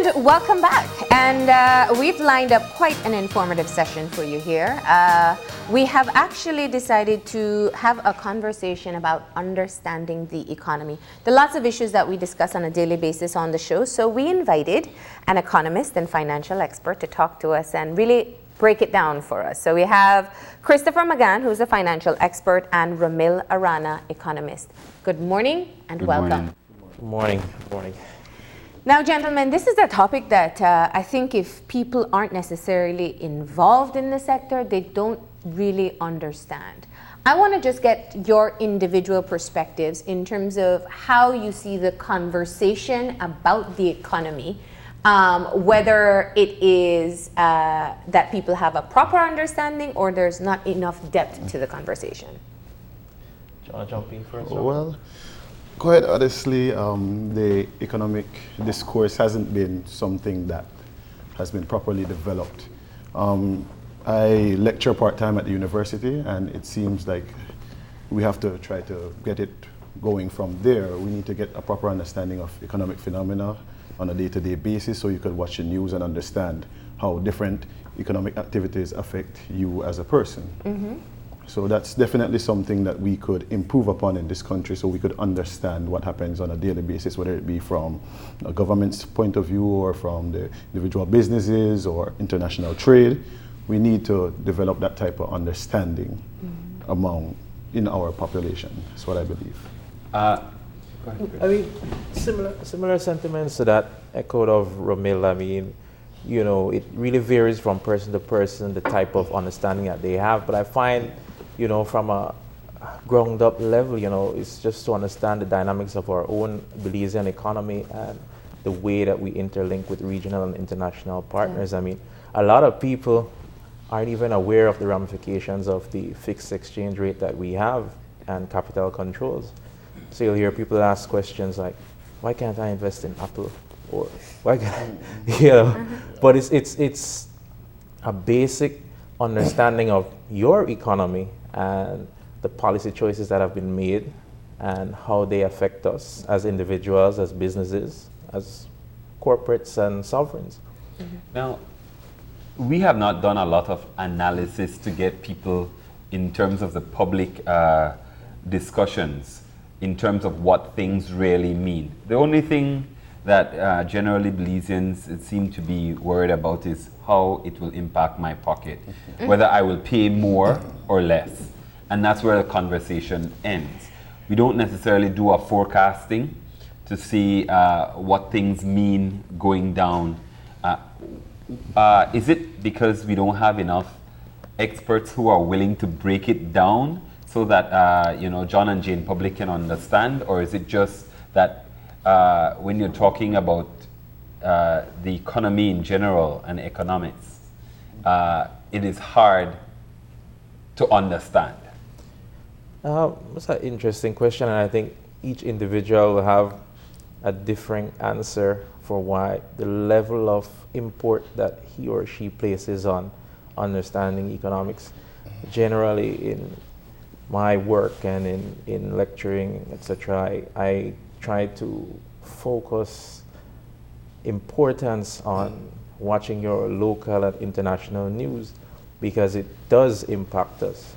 And welcome back. And we've lined up quite an informative session for you here. We have actually decided to have a conversation about understanding the economy. There are lots of issues that we discuss on a daily basis on the show. So we invited an economist and financial expert to talk to us and really break it down for us. So we have Christopher McGann, who's a financial expert, and Rumile Arana, economist. Good morning and welcome. Good morning. Good morning. Now, gentlemen, this is a topic that I think if people aren't necessarily involved in the sector, they don't really understand. I want to just get your individual perspectives in terms of how you see the conversation about the economy, whether it is that people have a proper understanding or there's not enough depth to the conversation. Do you want to jump in first? Well, quite honestly, the economic discourse hasn't been something that has been properly developed. I lecture part-time at the university, and it seems like we have to try to get it going from there. We need to get a proper understanding of economic phenomena on a day-to-day basis so you could watch the news and understand how different economic activities affect you as a person. Mm-hmm. So that's definitely something that we could improve upon in this country so we could understand what happens on a daily basis, whether it be from a government's point of view or from the individual businesses or international trade. We need to develop that type of understanding in our population. That's what I believe. I mean, similar sentiments to that echoed of Rumile. I mean, you know, it really varies from person to person, the type of understanding that they have. But I find, you know, from a ground up level, you know, it's just to understand the dynamics of our own Belizean economy and the way that we interlink with regional and international partners. I mean, a lot of people aren't even aware of the ramifications of the fixed exchange rate that we have and capital controls. So you'll hear people ask questions like, why can't I invest in Apple? Or why can't you know? But it's a basic understanding of your economy and the policy choices that have been made and how they affect us as individuals, as businesses, as corporates and sovereigns. Mm-hmm. Now, we have not done a lot of analysis to get people in terms of the public discussions, in terms of what things really mean. The only thing that generally Belizeans seem to be worried about is how it will impact my pocket, whether I will pay more or less. And that's where the conversation ends. We don't necessarily do a forecasting to see what things mean going down. Is it because we don't have enough experts who are willing to break it down so that you know, John and Jane public can understand, or is it just that when you're talking about the economy in general and economics, it is hard to understand? That's an interesting question, and I think each individual will have a different answer for why the level of import that he or she places on understanding economics. Generally, in my work and in lecturing, etc., I try to focus importance on watching your local and international news because it does impact us.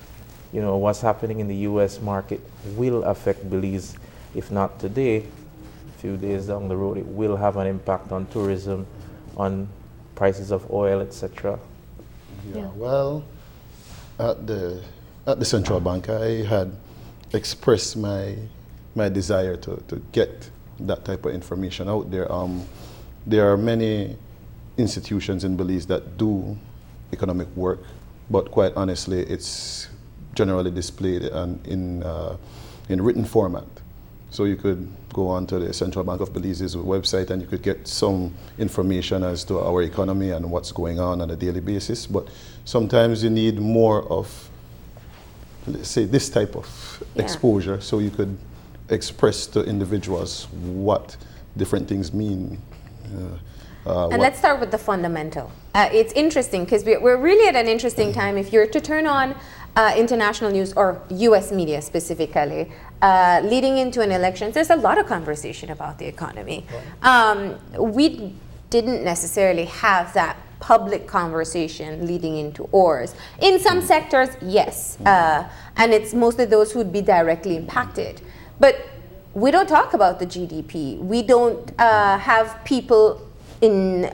You know, what's happening in the US market will affect Belize, if not today, a few days down the road, it will have an impact on tourism, on prices of oil, etc. Yeah, well, at the central bank, I had expressed my desire to get that type of information out there. There are many institutions in Belize that do economic work, but quite honestly, it's generally displayed in written format. So you could go on to the Central Bank of Belize's website and you could get some information as to our economy and what's going on a daily basis. But sometimes you need more of, let's say, this type of exposure so you could express to individuals what different things mean. And let's start with the fundamental. It's interesting because we're really at an interesting time. If you're to turn on international news or US media specifically, leading into an election, there's a lot of conversation about the economy. We didn't necessarily have that public conversation leading into ors. In some sectors, yes, and it's mostly those who'd be directly impacted. But we don't talk about the GDP. We don't have people in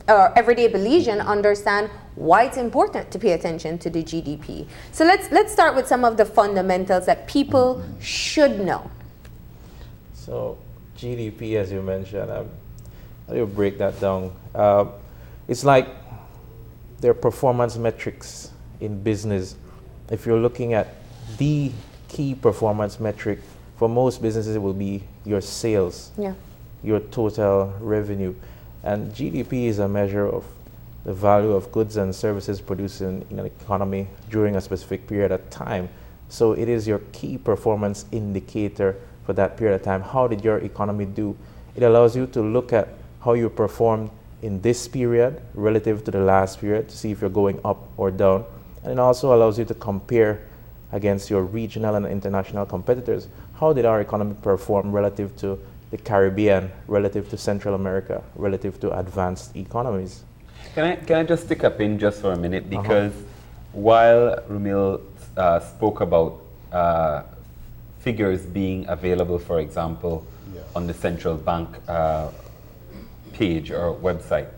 everyday Belizean understand why it's important to pay attention to the GDP. So let's start with some of the fundamentals that people should know. So GDP, as you mentioned, how do you break that down? It's like their performance metrics in business. If you're looking at the key performance metric, for most businesses it will be your sales, your total revenue. And GDP is a measure of the value of goods and services produced in an economy during a specific period of time. So it is your key performance indicator for that period of time. How did your economy do? It allows you to look at how you performed in this period relative to the last period to see if you're going up or down. And it also allows you to compare against your regional and international competitors. How did our economy perform relative to the Caribbean, relative to Central America, relative to advanced economies? Can I just stick a pin just for a minute? Because while Rumile spoke about figures being available, for example, on the central bank page or website,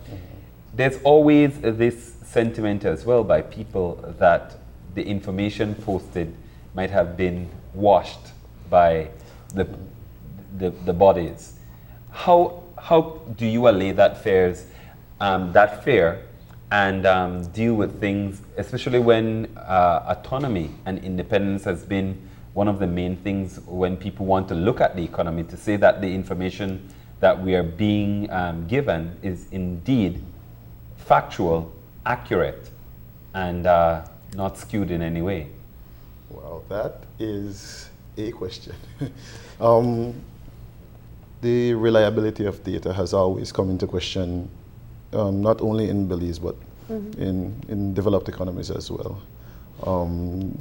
there's always this sentiment as well by people that the information posted might have been washed by the bodies. How do you allay that fear and deal with things, especially when autonomy and independence has been one of the main things when people want to look at the economy, to say that the information that we are being given is indeed factual, accurate, and not skewed in any way? Well, that is a question. The reliability of data has always come into question, not only in Belize, but in developed economies as well.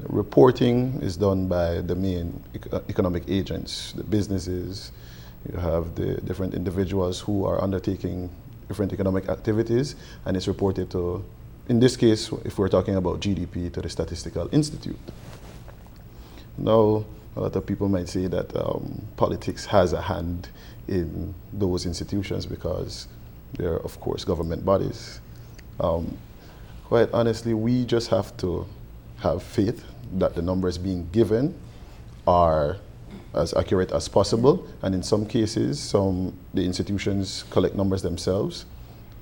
Reporting is done by the main economic agents, the businesses. You have the different individuals who are undertaking different economic activities, and it's reported to, in this case, if we're talking about GDP, to the Statistical Institute. Now, a lot of people might say that politics has a hand in those institutions because they're, of course, government bodies. Quite honestly, we just have to have faith that the numbers being given are as accurate as possible. And in some cases, the institutions collect numbers themselves.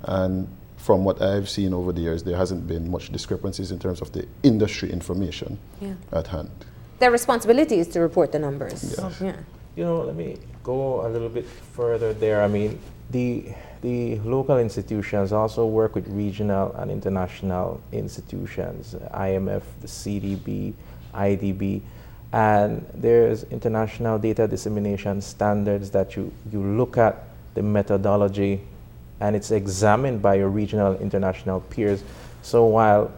And from what I've seen over the years, there hasn't been much discrepancies in terms of the industry information at hand. Their responsibility is to report the numbers. Yes. Yeah. You know, let me go a little bit further there. I mean, the local institutions also work with regional and international institutions, IMF, the CDB, IDB, and there's international data dissemination standards that you look at the methodology and it's examined by your regional and international peers. So while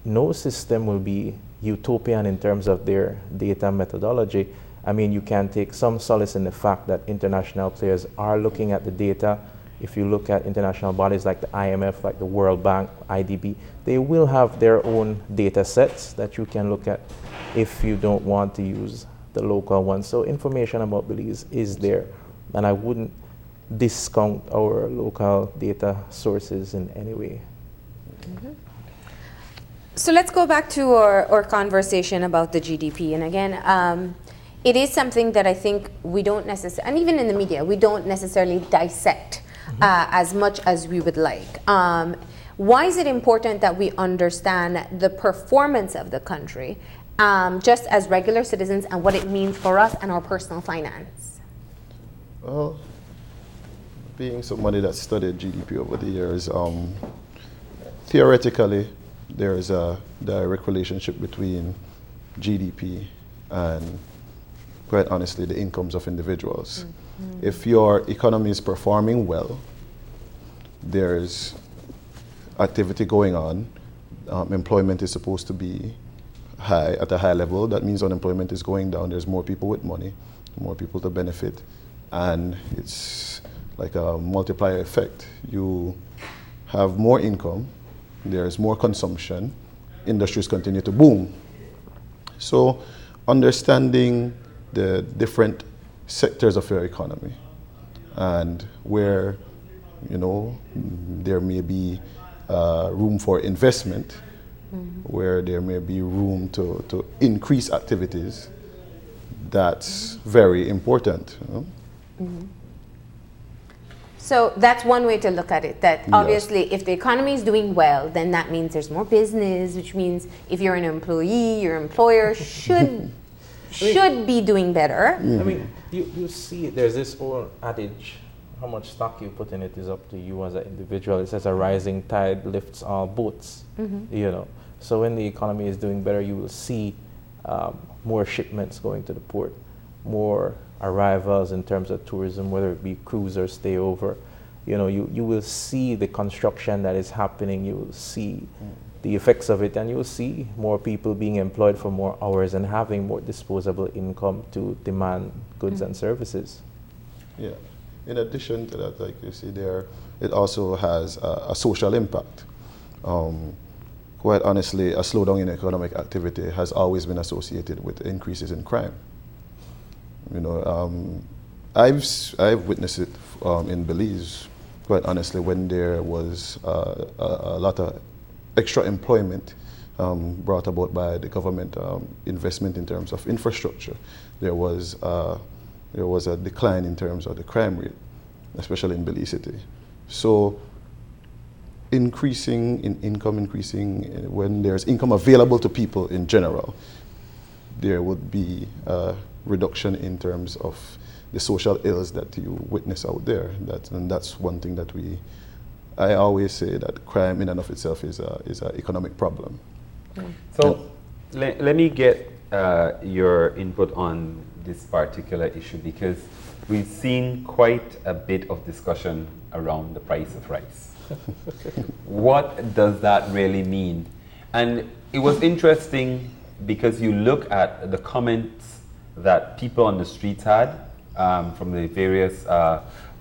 no system will be utopian in terms of their data methodology, I mean, you can take some solace in the fact that international players are looking at the data. If you look at international bodies like the IMF, like the World Bank, IDB, they will have their own data sets that you can look at if you don't want to use the local ones. So information about Belize is there, and I wouldn't discount our local data sources in any way. So let's go back to our conversation about the GDP. And again, it is something that I think we don't necessarily, and even in the media, we don't necessarily dissect as much as we would like. Why is it important that we understand the performance of the country just as regular citizens and what it means for us and our personal finance? Well, being somebody that studied GDP over the years, theoretically, there is a direct relationship between GDP and, quite honestly, the incomes of individuals. If your economy is performing well, there's activity going on, employment is supposed to be high, at a high level. That means unemployment is going down. There's more people with money, more people to benefit. And it's like a multiplier effect. You have more income, there's more consumption, industries continue to boom. So understanding the different sectors of your economy and where, you know, there may be room for investment, where there may be room to increase activities, that's very important. You know? So that's one way to look at it, that Yes. obviously if the economy is doing well, then that means there's more business, which means if you're an employee, your employer should be doing better. I mean, you see, there's this old adage, how much stock you put in it is up to you as an individual. It says a rising tide lifts all boats, you know. So when the economy is doing better, you will see more shipments going to the port, more arrivals in terms of tourism, whether it be cruise or stay over. You know, you will see the construction that is happening, you will see the effects of it, and you will see more people being employed for more hours and having more disposable income to demand goods and services. Yeah. In addition to that, like you see there, it also has a social impact. Quite honestly, a slowdown in economic activity has always been associated with increases in crime. You know, I've witnessed it in Belize, quite honestly, when there was a lot of extra employment brought about by the government investment in terms of infrastructure. There was a decline in terms of the crime rate, especially in Belize City. So increasing in income, when there's income available to people in general, there would be a reduction in terms of the social ills that you witness out there. And that's one thing that I always say that crime in and of itself is an economic problem. So let me get your input on this particular issue, because we've seen quite a bit of discussion around the price of rice. What does that really mean? And it was interesting because you look at the comments that people on the streets had from the various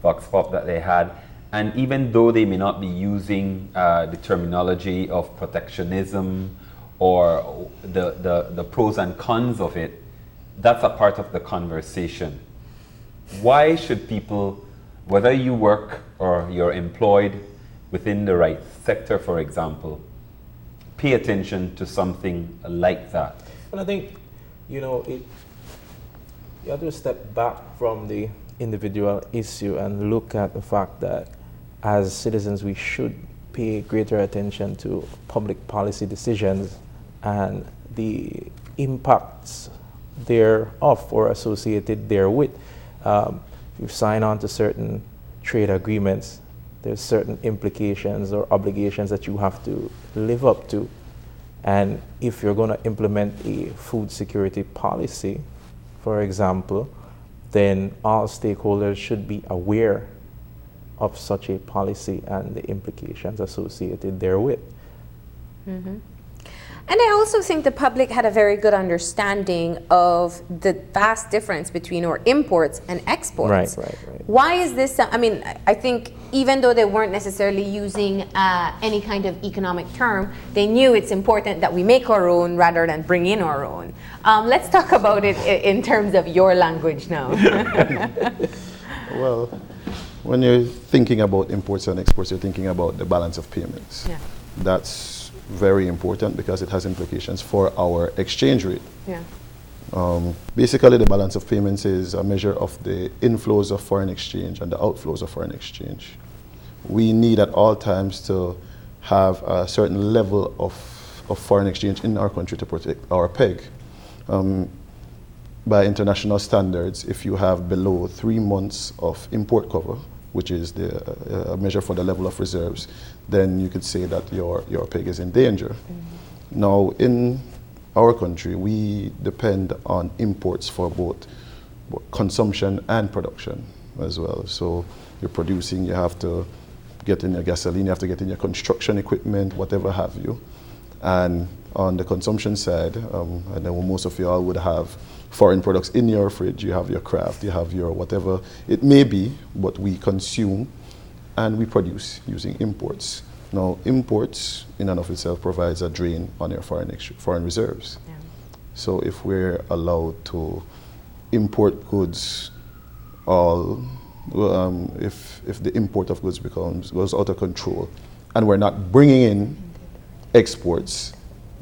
vox pop that they had, and even though they may not be using the terminology of protectionism or the pros and cons of it, that's a part of the conversation. Why should people, whether you work or you're employed within the right sector, for example, pay attention to something like that? And I think, you know, you have to step back from the individual issue and look at the fact that as citizens we should pay greater attention to public policy decisions and the impacts thereof or associated therewith. If you sign on to certain trade agreements, there's certain implications or obligations that you have to live up to. And if you're going to implement a food security policy, for example, then all stakeholders should be aware of such a policy and the implications associated therewith. And I also think the public had a very good understanding of the vast difference between our imports and exports. Right. Why is this? I mean, I think even though they weren't necessarily using any kind of economic term, they knew it's important that we make our own rather than bring in our own. Let's talk about it in terms of your language now. Well, when you're thinking about imports and exports, you're thinking about the balance of payments. Yeah. That's very important because it has implications for our exchange rate. Yeah. Basically, the balance of payments is a measure of the inflows of foreign exchange and the outflows of foreign exchange. We need at all times to have a certain level of foreign exchange in our country to protect our peg. By international standards, if you have below 3 months of import cover, which is the measure for the level of reserves, then you could say that your peg is in danger. Now, in our country, we depend on imports for both consumption and production as well. So you're producing, you have to get in your gasoline, you have to get in your construction equipment, whatever have you. And on the consumption side, I know most of you all would have foreign products in your fridge. You have your craft, you have your whatever it may be, but we consume and we produce using imports. Now, imports in and of itself provides a drain on your foreign reserves. Yeah. So if we're allowed to import goods if the import of goods goes out of control and we're not bringing in exports,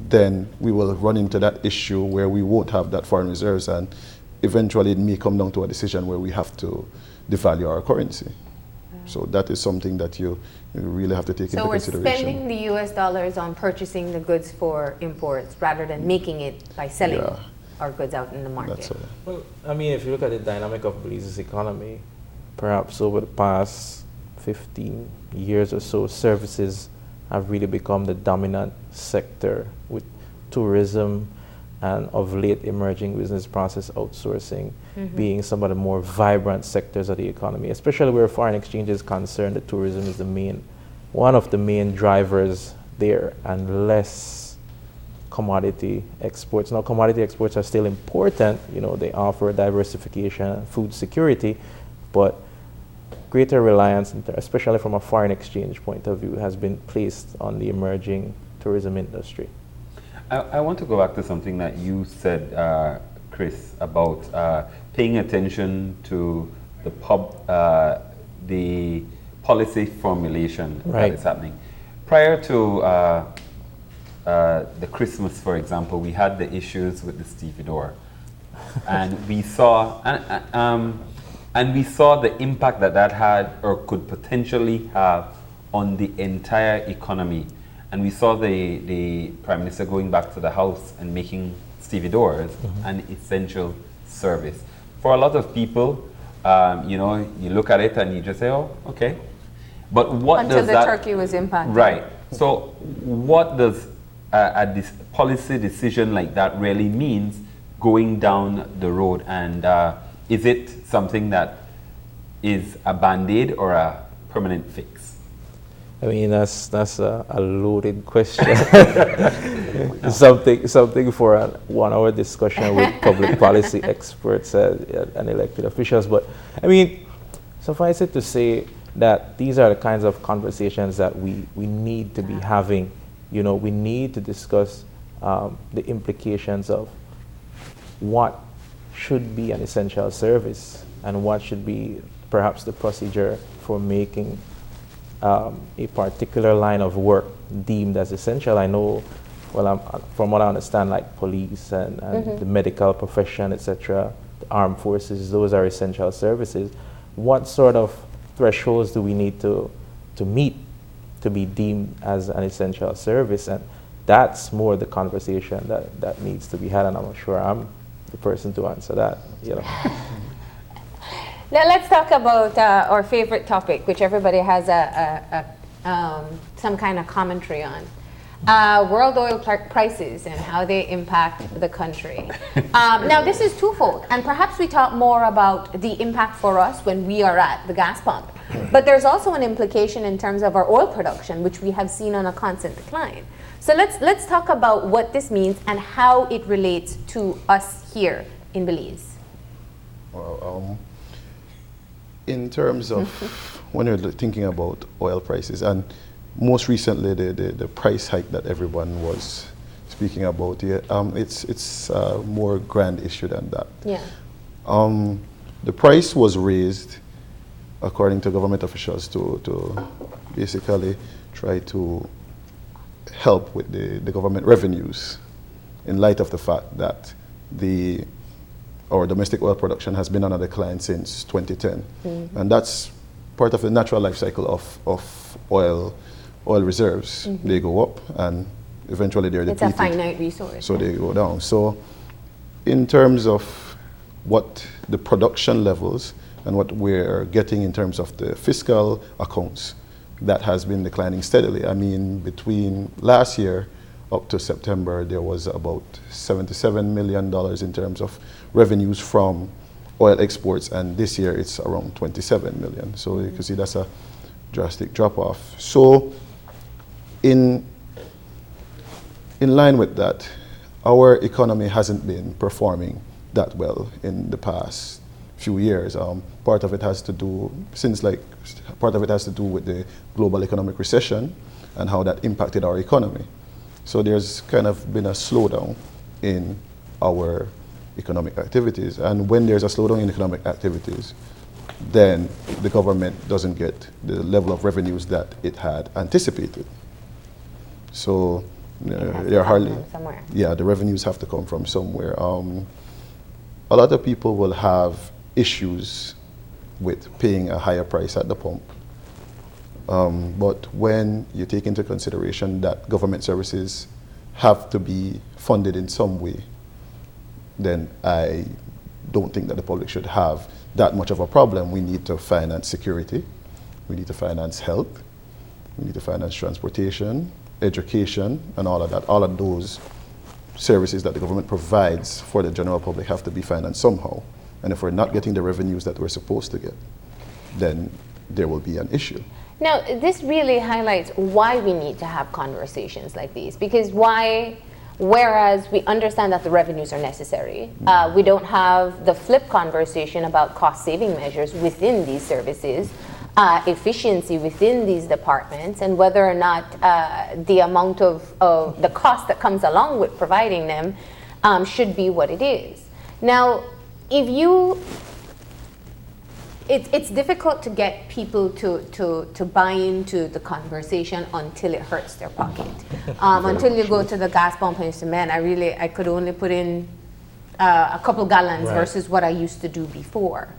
then we will run into that issue where we won't have that foreign reserves, and eventually it may come down to a decision where we have to devalue our currency. So that is something that you really have to take into consideration. So we're spending the US dollars on purchasing the goods for imports rather than making it by selling our goods out in the market. That's all. Well, I mean, if you look at the dynamic of Belize's economy, perhaps over the past 15 years or so, services have really become the dominant sector, with tourism and of late emerging business process outsourcing being some of the more vibrant sectors of the economy, especially where foreign exchange is concerned. The tourism is one of the main drivers there, and less commodity exports. Now, commodity exports are still important. You know, they offer diversification, food security, but greater reliance, especially from a foreign exchange point of view, has been placed on the emerging tourism industry. I want to go back to something that you said, Chris, about paying attention to the policy formulation that is happening. Prior to the Christmas, for example, we had the issues with the stevedore, and we saw the impact that had or could potentially have on the entire economy. And we saw the Prime Minister going back to the House and making stevedores an essential service. For a lot of people, you look at it and you just say, oh, okay. But what until the turkey was impacted. Right. So what does this policy decision like that really means going down the road? And is it something that is a Band-Aid or a permanent fix? I mean, that's a loaded question. something for a 1-hour discussion with public policy experts and elected officials. But I mean, suffice it to say that these are the kinds of conversations that we need to be having. You know, we need to discuss the implications of what should be an essential service and what should be perhaps the procedure for making a particular line of work deemed as essential. I know, from what I understand, like police and the medical profession, etc., the armed forces, those are essential services. What sort of thresholds do we need to meet to be deemed as an essential service? And that's more the conversation that needs to be had, and I'm not sure I'm the person to answer that. You know. Now let's talk about our favorite topic, which everybody has some kind of commentary on. World oil prices and how they impact the country. Now this is twofold, and perhaps we talk more about the impact for us when we are at the gas pump. But there's also an implication in terms of our oil production, which we have seen on a constant decline. So let's talk about what this means and how it relates to us here in Belize. Well, in terms of when you're thinking about oil prices, and most recently the price hike that everyone was speaking about here, it's a more grand issue than that. Yeah. The price was raised, according to government officials, to basically try to help with the government revenues, in light of the fact that our domestic oil production has been on a decline since 2010. And that's part of the natural life cycle of oil reserves. They go up and eventually they're depleted. It's a finite resource. So they go down. So in terms of what the production levels and what we're getting in terms of the fiscal accounts, that has been declining steadily. I mean, between last year up to September, there was about $77 million in terms of revenues from oil exports, and this year it's around 27 million. So you can see that's a drastic drop off. So in in line with that, our economy hasn't been performing that well in the past few years. Part of it has to do with the global economic recession and how that impacted our economy. So there's kind of been a slowdown in our economic activities. And when there's a slowdown in economic activities, then the government doesn't get the level of revenues that it had anticipated. So they're hardly, the revenues have to come from somewhere. A lot of people will have issues with paying a higher price at the pump. But when you take into consideration that government services have to be funded in some way, then I don't think that the public should have that much of a problem. We need to finance security, we need to finance health, we need to finance transportation, education, and all of that. All of those services that the government provides for the general public have to be financed somehow. And if we're not getting the revenues that we're supposed to get, then there will be an issue. Now, this really highlights why we need to have conversations like these, because whereas we understand that the revenues are necessary, we don't have the flip conversation about cost-saving measures within these services, efficiency within these departments, and whether or not the amount of the cost that comes along with providing them should be what it is. Now, it's difficult to get people to buy into the conversation until it hurts their pocket. Until you go to the gas pump and you say, man, I could only put in a couple gallons versus what I used to do before.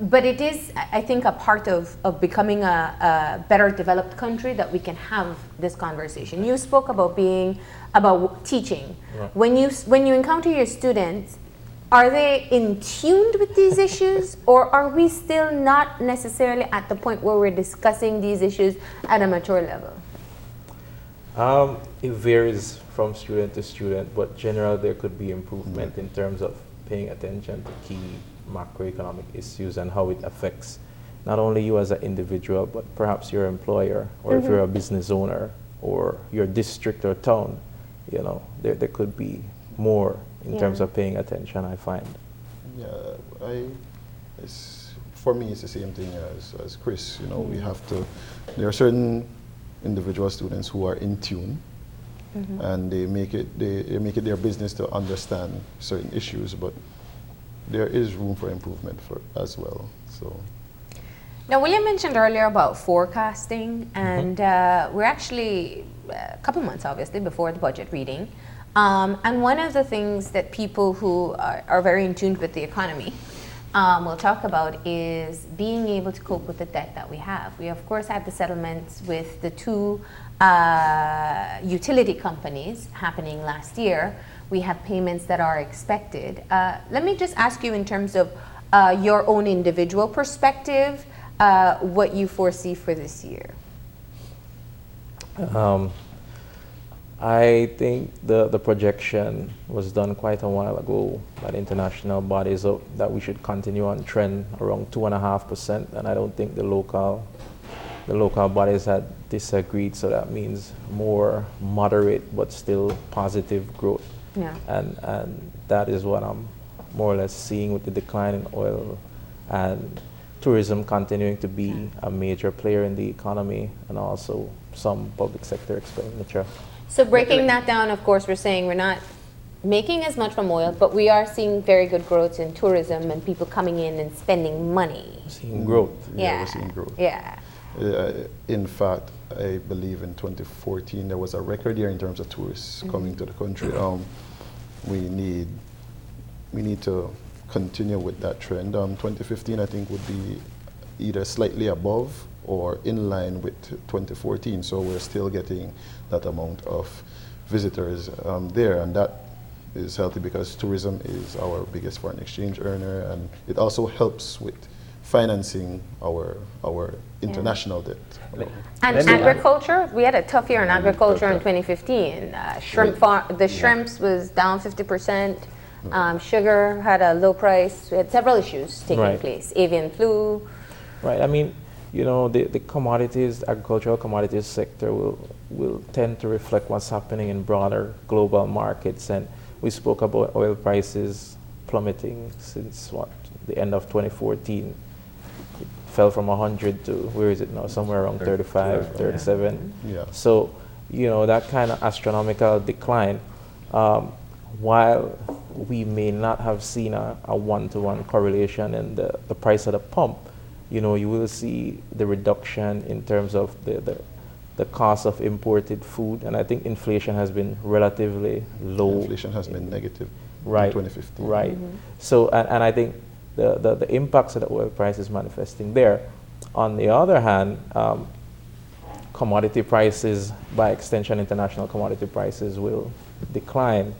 But it is, I think, a part of becoming a better developed country that we can have this conversation. You spoke about teaching. Right. When you encounter your students, are they in tune with these issues, or are we still not necessarily at the point where we're discussing these issues at a mature level? It varies from student to student, but generally there could be improvement in terms of paying attention to key macroeconomic issues and how it affects not only you as an individual, but perhaps your employer, or if you're a business owner, or your district or town. There could be more in terms of paying attention, I find. Yeah, for me, it's the same thing as Chris. We have to, there are certain individual students who are in tune, and they make it their business to understand certain issues, but there is room for improvement as well. So. Now, William mentioned earlier about forecasting, and we're actually a couple months, obviously, before the budget reading. And one of the things that people who are very in tune with the economy will talk about is being able to cope with the debt that we have. We, of course, had the settlements with the two utility companies happening last year. We have payments that are expected. Let me just ask you, in terms of your own individual perspective, what you foresee for this year. I think the projection was done quite a while ago by international bodies that we should continue on trend around 2.5%, and I don't think the local bodies had disagreed, so that means more moderate but still positive growth. Yeah. And that is what I'm more or less seeing with the decline in oil and tourism continuing to be a major player in the economy, and also some public sector expenditure. So breaking that down, of course, we're saying we're not making as much from oil, but we are seeing very good growth in tourism and people coming in and spending money. Seeing growth. Yeah, we're seeing growth. Yeah. In fact, I believe in 2014 there was a record year in terms of tourists coming to the country. We need to continue with that trend. 2015, I think, would be either slightly above or in line with 2014. So we're still getting that amount of visitors there, and that is healthy because tourism is our biggest foreign exchange earner, and it also helps with financing our international debt. And agriculture, we had a tough year in agriculture in 2015. Shrimps was down 50%. Sugar had a low price. We had several issues taking place. Avian flu. Right. I mean, you know, the commodities, agricultural commodities sector will tend to reflect what's happening in broader global markets. And we spoke about oil prices plummeting since the end of 2014. It fell from 100 to, where is it now? Somewhere around 35, 37. Yeah. So, you know, that kind of astronomical decline, while we may not have seen a one-to-one correlation in the price of the pump, you know, you will see the reduction in terms of the cost of imported food, and I think inflation has been relatively low. Inflation has been negative right, in 2015. Right. So, and I think the impacts of the oil price is manifesting there. On the other hand, commodity prices, by extension international commodity prices, will decline,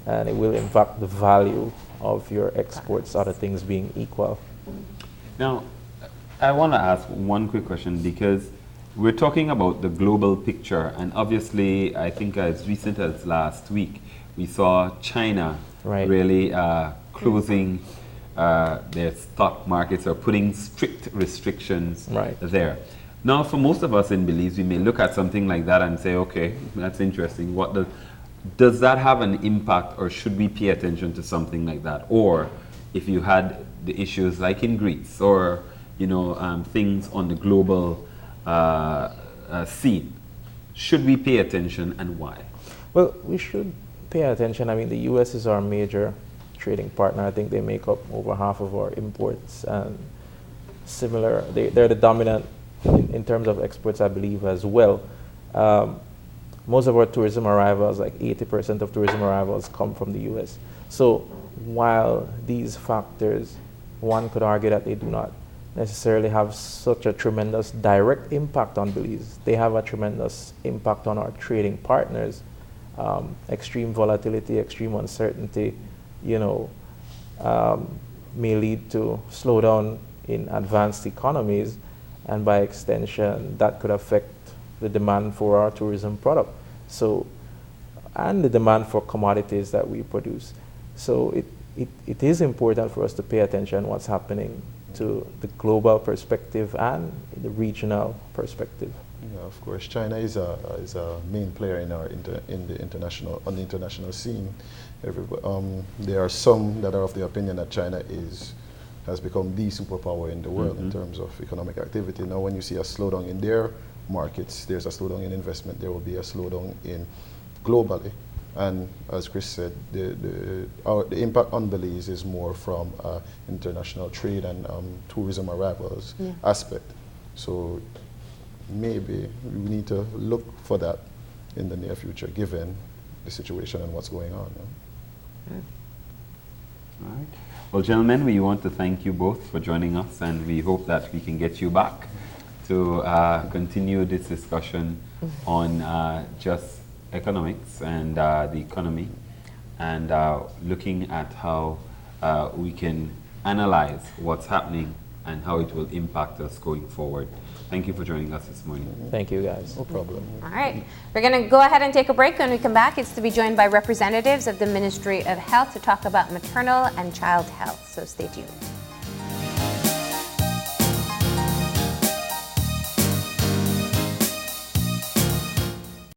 and it will impact the value of your exports, other things being equal. Now, I want to ask one quick question, because we're talking about the global picture, and obviously, I think as recent as last week, we saw China really closing their stock markets or putting strict restrictions there. Now, for most of us in Belize, we may look at something like that and say, okay, that's interesting. Does that have an impact, or should we pay attention to something like that? Or if you had the issues like in Greece, or you know, things on the global scene, should we pay attention, and why? Well, we should pay attention. I mean, the U.S. is our major trading partner. I think they make up over half of our imports, and similar, they're the dominant in terms of exports, I believe, as well. Most of our tourism arrivals, like 80% of tourism arrivals, come from the U.S. So while these factors, one could argue that they do not necessarily have such a tremendous direct impact on Belize, they have a tremendous impact on our trading partners. Extreme volatility, extreme uncertainty, you know, may lead to slowdown in advanced economies, and by extension, that could affect the demand for our tourism product. So, and the demand for commodities that we produce. So it is important for us to pay attention to what's happening to the global perspective and the regional perspective. Yeah, of course, China is a main player on the international scene. There are some that are of the opinion that China has become the superpower in the world in terms of economic activity. Now, when you see a slowdown in their markets, there's a slowdown in investment. There will be a slowdown in globally. And as Chris said, the impact on Belize is more from international trade and tourism arrivals aspect. So maybe we need to look for that in the near future, given the situation and what's going on. All right. Well, gentlemen, we want to thank you both for joining us, and we hope that we can get you back to continue this discussion on just economics and the economy, and looking at how we can analyze what's happening and how it will impact us going forward. Thank you for joining us this morning. Thank you, guys. No problem. All right. We're going to go ahead and take a break. When we come back, it's to be joined by representatives of the Ministry of Health to talk about maternal and child health. So stay tuned.